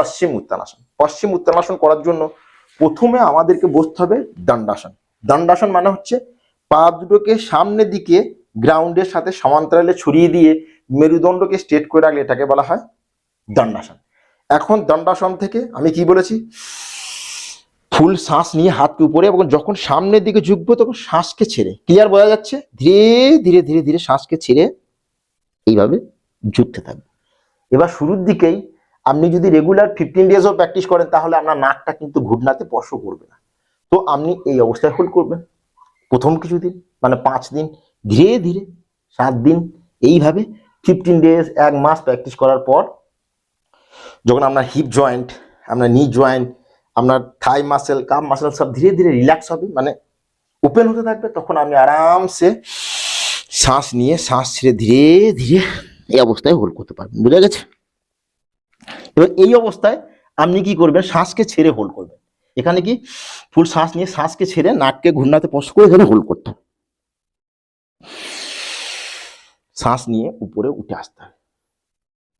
পশ্চিম উত্তানাসন। পশ্চিম উত্তানাসন করার জন্য প্রথমে আমাদেরকে বসতে হবে দণ্ডাসন। দণ্ডাসন মানে হচ্ছে পা দুটোকে সামনের দিকে গ্রাউন্ডের সাথে সমান্তরালে ছড়িয়ে দিয়ে মেরুদণ্ডকে স্ট্রেট করে রাখলে এটাকে বলা হয় দণ্ডাসন। এখন দণ্ডাসন থেকে আমি কি বলেছি, ফুল শ্বাস নিয়ে হাতকে উপরে, এবং যখন সামনের দিকে ঝুঁকবো তখন শ্বাসকে ছেড়ে, ক্লিয়ার বোঝা যাচ্ছে, ধীরে ধীরে ধীরে ধীরে শ্বাসকে ছেড়ে এইভাবে ঝুঁকতে থাকবে। এবার শুরুর দিকেই আপনি যদি রেগুলার 15 ডেজও প্র্যাকটিস করেন তাহলে আপনার নাকটা কিন্তু ঘুটনাতে স্পর্শ করবে না। তো আপনি এই অবস্থায় হোল্ড করবেন প্রথম কিছুদিন, মানে 5 দিন, ধীরে ধীরে 7 দিন, এইভাবে 15 ডেজ, 1 মাস প্র্যাকটিস করার পর যখন আপনার হিপ জয়েন্ট, আপনার নি জয়েন্ট, আপনার থাই মাসেল, কাম মাসেল সব ধীরে ধীরে রিল্যাক্স হবে, মানে ওপেন হতে থাকবে, তখন আপনি আরামসে শ্বাস নিয়ে শ্বাস ছেড়ে ধীরে ধীরে এই অবস্থায় হোল্ড করতে পারবেন। বুঝা গেছে? এবার এই অবস্থায় আপনি কি করবেন, শ্বাসকে ছেড়ে হোল্ড করবেন। এখানে কি ফুল শ্বাস নিয়ে শ্বাসকে ছেড়ে নাককে ঘূর্ণাতে স্পর্শ করে এখানে হোল্ড করতে হবে। শ্বাস নিয়ে উপরে উঠে আসতে হবে।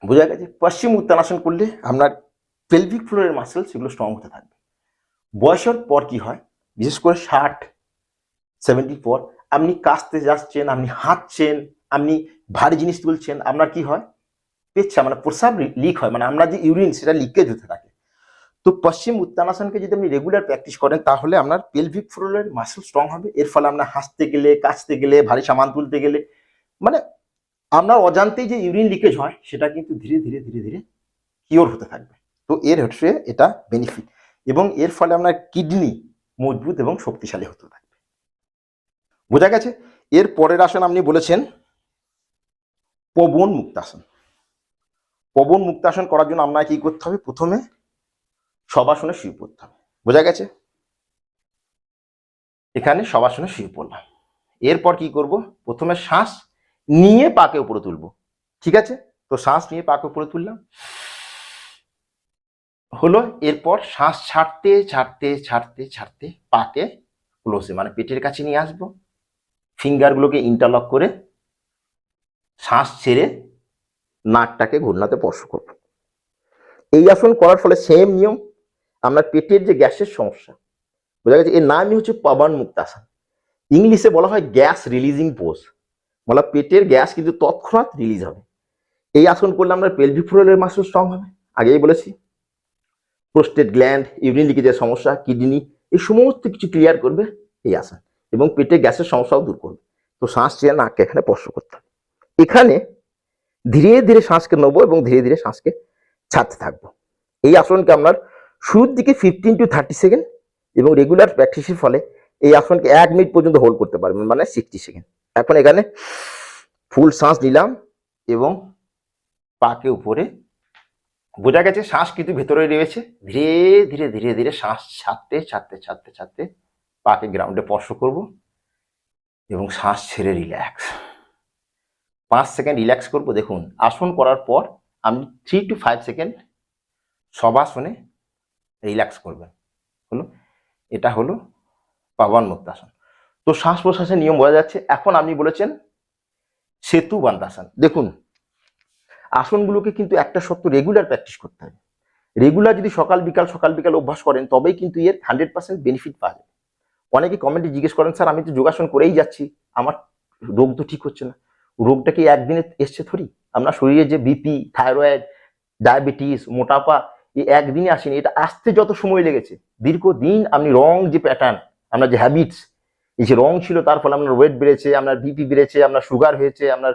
বোঝা গেছে? পশ্চিম উত্তানাসন করলে আপনার পেলভিক ফ্লোরের মাসেল সেগুলো স্ট্রং হতে থাকবে। বয়সের পর কি হয়, বিশেষ করে 60-70 পর আপনি কাশতে যাচ্ছেন, আপনি হাঁটছেন, আপনি ভারী জিনিস তুলছেন, আপনার কি হয়, পেচ্ছা মানে প্রস্রাব লিক হয়, মানে আমরা যে ইউরিন সেটা লিকেজ হতে থাকে। তো পশ্চিম উত্তানাসনকে যদি আপনি রেগুলার প্র্যাকটিস করেন তাহলে আপনার পেলভিক ফ্লোরের মাসেল স্ট্রং হবে। এর ফলে আপনার হাসতে গেলে, কাশতে গেলে, ভারী সামান তুলতে গেলে, মানে আপনার অজান্তেই যে ইউরিন লিকেজ হয় সেটা কিন্তু ধীরে ধীরে ধীরে ধীরে কিওর হতে থাকবে। তো এর হচ্ছে এটা বেনিফিট, এবং এর ফলে আপনার কিডনি মজবুত এবং শক্তিশালী হতে থাকবে। বোঝা গেছে? এর পরের আসন আপনি বলেছেন পবন মুক্তাসন। পবন মুক্তাসন করার জন্য আপনার কি করতে হবে, প্রথমে শবাসনে শুয়ে পড়তে হবে। বোঝা গেছে? এখানে শবাসনে শুয়ে পড়লাম। এরপর কি করব, প্রথমে শ্বাস নিয়ে পাকে উপরে তুলবো। ঠিক আছে? তো শ্বাস নিয়ে পাকে উপরে তুললাম, হলো। এরপর শ্বাস ছাড়তে ছাড়তে ছাড়তে ছাড়তে পাকে ক্লোজে, মানে পেটের কাছে নিয়ে আসবো, ফিঙ্গারগুলোকে ইন্টারলক করে শ্বাস ছেড়ে নাকটাকে ঘূর্ণাতে স্পর্শ করব। এই আসন করার ফলে সেম নিয়ম, আপনার পেটের যে গ্যাসের সমস্যা, বোঝা গেছে, এর নামই হচ্ছে পবন মুক্তাসন। ইংলিশে বলা হয় গ্যাস রিলিজিং পোজ, বলা পেটের গ্যাস কিন্তু তৎক্ষণাৎ রিলিজ হবে। এই আসন করলে আমরা পেলভিক ফ্লোরের মাসল স্ট্রং হবে, আগেই বলেছি। প্রোস্টেট গ্ল্যান্ড, ইউরিন লিকেজের সমস্যা, কিডনি, এই সমস্ত কিছু ক্লিয়ার করবে এই আসন, এবং পেটে গ্যাসের সমস্যাও দূর করবে। তো শ্বাস ছেড়ে নাককে এখানে স্পর্শ করতে হবে। এখানে ধীরে ধীরে শ্বাসকে নেবো এবং ধীরে ধীরে শ্বাসকে ছাড়তে থাকবো। এই আসনকে আপনার শুরুর দিকে 15 to 30 সেকেন্ড, এবং রেগুলার প্র্যাকটিসের ফলে এই আসনকে 1 মিনিট পর্যন্ত হোল্ড করতে পারবেন, মানে 60 সেকেন্ড। এখন এখানে ফুল শ্বাস নিলাম এবং পাকে উপরে, বোঝা গেছে শ্বাস কিন্তু ভেতরে রয়েছে, ধীরে ধীরে ধীরে ধীরে শ্বাস ছাড়তে ছাড়তে ছাড়তে ছাড়তে পাকে গ্রাউন্ডে স্পর্শ করব এবং শ্বাস ছেড়ে রিল্যাক্স 5 সেকেন্ড রিল্যাক্স করব। দেখুন, আসন করার পর আপনি 3 to 5 সেকেন্ড শবাসনে রিল্যাক্স করবেন। হলো, এটা হলো পবন মুক্তাসন। তো শ্বাস প্রশ্বাসের নিয়ম বোঝা যাচ্ছে। এখন আপনি বলেছেন সেতু বন্ধাসন। দেখুন, আসনগুলোকে কিন্তু একটা শর্ত, রেগুলার প্র্যাকটিস করতে হবে। রেগুলার যদি সকাল বিকাল অভ্যাস করেন তবেই কিন্তু এর 100% বেনিফিট পাওয়া যায়। অনেকে কমেন্টে জিজ্ঞেস করেন, স্যার আমি তো যোগাসন করেই যাচ্ছি, আমার রোগ তো ঠিক হচ্ছে না। রোগটা কি একদিনে এসছে থরি? আপনার শরীরে যে বিপি, থাইরয়েড, ডায়াবেটিস, মোটাপা, এই একদিনে আসেনি, এটা আসতে যত সময় লেগেছে, দীর্ঘদিন আপনি রং যে প্যাটার্ন, আপনার যে হ্যাবিটস, এই যে রং ছিল, তার ফলে আপনার ওয়েট বেড়েছে, আপনার বিপি বেড়েছে, আপনার সুগার হয়েছে, আপনার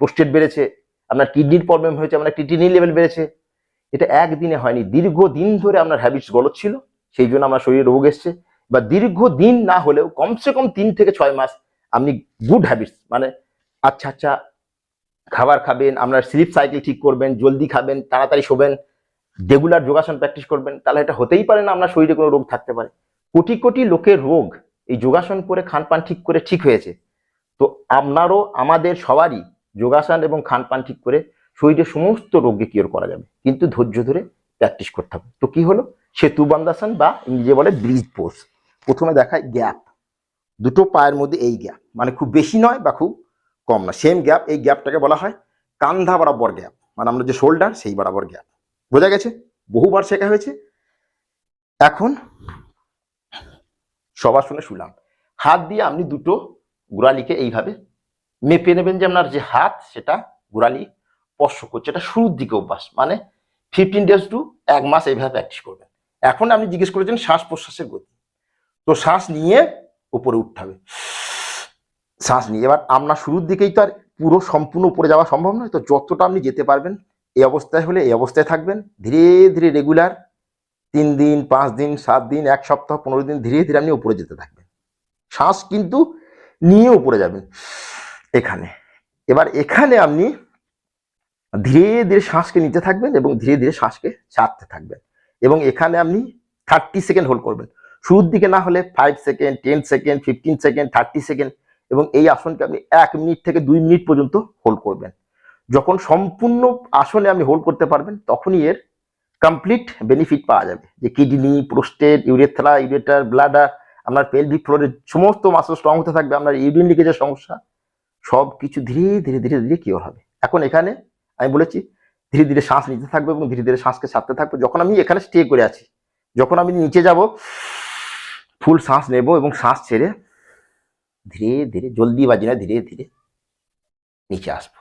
প্রোস্টেট বেড়েছে, আপনার কিডনির প্রবলেম হয়েছে, আপনার কিডনি লেভেল বেড়েছে। এটা একদিনে হয়নি, দীর্ঘদিন ধরে আপনার হ্যাবিটস গলত ছিল, সেই জন্য আমার শরীরে রোগ এসছে। বা দীর্ঘদিন না হলেও কমসে কম 3 থেকে 6 মাস আপনি গুড হ্যাবিটস, মানে আচ্ছা আচ্ছা খাবার খাবেন, আপনার স্লিপ সাইকেল ঠিক করবেন, জলদি খাবেন, তাড়াতাড়ি শোবেন, রেগুলার যোগাসন প্র্যাকটিস করবেন, তাহলে এটা হতেই পারে না আপনার শরীরে কোনো রোগ থাকতে পারে। কোটি কোটি লোকের রোগ এই যোগাসন করে, খানপান ঠিক করে ঠিক হয়েছে। তো আপনারও, আমাদের সবারই যোগাসন এবং খানপান ঠিক করে শরীরের সমস্ত রোগকে কিওর করা যাবে, কিন্তু ধৈর্য ধরে প্র্যাকটিস করতে হবে। তো কি হলো, সেতু বন্ধাসন বা ইংরেজি বলে ব্রিজ পোজ। প্রথমে দেখায় গ্যাপ, দুটো পায়ের মধ্যে এই গ্যাপ, মানে খুব বেশি নয় বা খুব কম না, সেম গ্যাপ। এই গ্যাপটাকে বলা হয় কান্ধা বরাবর গ্যাপ, মানে আমরা যে শোল্ডার সেই বরাবর গ্যাপ। বোঝা গেছে? বহুবার শেখা হয়েছে। এখন শবাসনে শুলাম, হাত দিয়ে আপনি দুটো গোড়ালিকে এইভাবে মেপে নেবেন যে আপনার যে হাত সেটা গোড়ালি স্পর্শ করছে। এটা শুরুর দিকে অভ্যাস, মানে 15 days টু 1 মাস এইভাবে প্র্যাকটিস করবেন। এখন আপনি জিজ্ঞেস করেছেন শ্বাস প্রশ্বাসের গতি, তো শ্বাস নিয়ে উপরে উঠতে হবে, শ্বাস নিয়ে। এবার আপনার শুরুর দিকেই তো আর পুরো সম্পূর্ণ উপরে যাওয়া সম্ভব নয়, তো যতটা আপনি যেতে পারবেন এই অবস্থায় হলে এই অবস্থায় থাকবেন, ধীরে ধীরে রেগুলার 3 দিন 5 দিন 7 দিন 1 সপ্তাহ 15 দিন ধীরে ধীরে আপনি উপরে যেতে থাকবেন। শ্বাস কিন্তু নিয়ে উপরে যাবেন এখানে। এবার এখানে আপনি ধীরে ধীরে শ্বাসকে নিতে থাকবেন এবং ধীরে ধীরে শ্বাসকে ছাড়তে থাকবেন, এবং এখানে আপনি 30 সেকেন্ড হোল্ড করবেন। শুরুর দিকে না হলে 5 সেকেন্ড 10 সেকেন্ড 15 সেকেন্ড 30 সেকেন্ড, এবং এই আসনকে আপনি 1 মিনিট থেকে 2 মিনিট পর্যন্ত হোল্ড করবেন। যখন সম্পূর্ণ আসনে আপনি হোল্ড করতে পারবেন তখনই এর কমপ্লিট বেনিফিট পাওয়া যাবে, যে kidney, prostate, urethra, ureter, bladder, আপনার পেলভিক ফ্লোরের সমস্ত মাসল স্ট্রং হতে থাকবে, আপনার ইউরিন লিকেজের সমস্যা সব কিছু ধীরে ধীরে ধীরে ধীরে কিওর হবে। এখন এখানে আমি বলেছি ধীরে ধীরে শ্বাস নিতে থাকবে এবং ধীরে ধীরে শ্বাসকে ছাড়তে থাকবে। যখন আমি এখানে স্টে করে আছি, যখন আমি নিচে যাব ফুল শ্বাস নেব এবং শ্বাস ছেড়ে ধীরে ধীরে, জলদিবাজি না, ধীরে ধীরে নিচে আসবো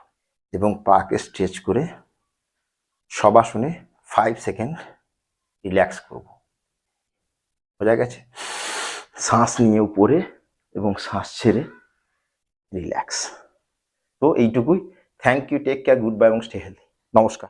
এবং পাকে স্ট্রেচ করে শবাসনে 5 সেকেন্ড রিল্যাক্স করব। বোঝা গেছে? শ্বাস নিয়ে উপরে এবং শ্বাস ছেড়ে রিল্যাক্স। তো এইটুকুই। Thank you, take care, good bye এবং স্টে হেলদি। নমস্কার।